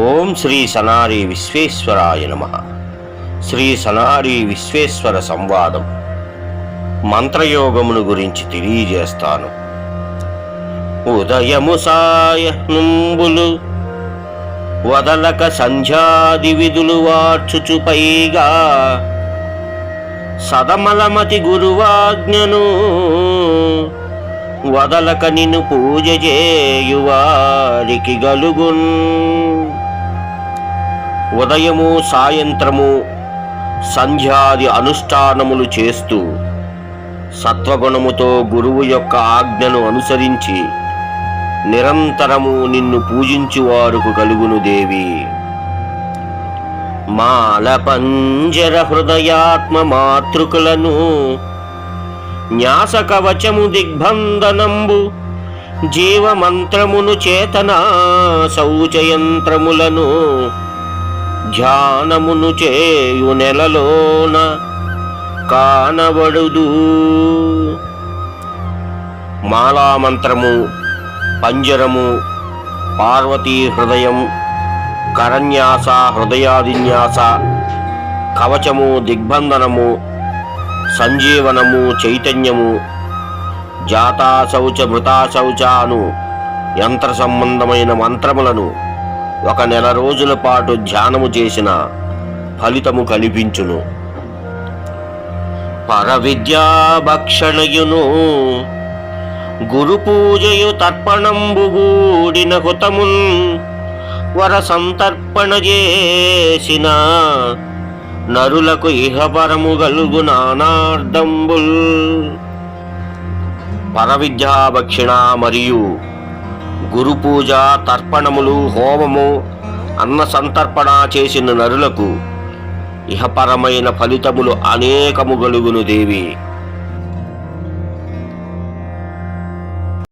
ఓం శ్రీ సనారి విశ్వేశ్వరాయ నమః. శ్రీ సనారి విశ్వేశ్వర సంవాదం మంత్రయోగమును గురించి తెలియజేస్తాను. ఉదయము సాయనుంబులు వదలక సంధ్యాది విధులు వార్చుచు పైగా సదమలమతి గురువాజ్ఞను వదలక నిన్ను పూజ చేయువారికి గలుగున్. ఉదయము సాయంత్రము సంధ్యాది అనుష్ఠానములు చేస్తూ సత్వగుణముతో గురువు యొక్క ఆజ్ఞను అనుసరించి నిరంతరము నిన్ను పూజించువారుకు కలుగును దేవి. మాల పంజర హృదయాత్మ మాతృకులను న్యాస కవచము దిగ్బంధనంబు జీవమంత్రమును చేతన శౌచయంత్రములను ధ్యానమును చేయు నెలలోన కానబడుదు. మాలామంత్రము, పంజరము, పార్వతీ హృదయం, కరన్యాస హృదయాదిన్యాస, కవచము, దిగ్బంధనము, సంజీవనము, చైతన్యము, జాతా శౌచ మృతా శౌచ అను యంత్ర సంబంధమైన మంత్రములను 1 నెల రోజుల పాటు ధ్యానము చేసిన ఫలితము కనిపించును. పరవిద్యా భక్షణయును గురు పూజయు తర్పణంబు గూడిన హుతమున్ వర సంతర్పణ చేసిన నరులకు ఇహపరము గలుగు నానార్థంబుల్. పరవిద్యాభక్షిణ మరియు గురు పూజ, తర్పణములు, హోమము, అన్న సంతర్పణ చేసిన నరులకు ఇహపరమైన ఫలితములు అనేకము గలుగును దేవి.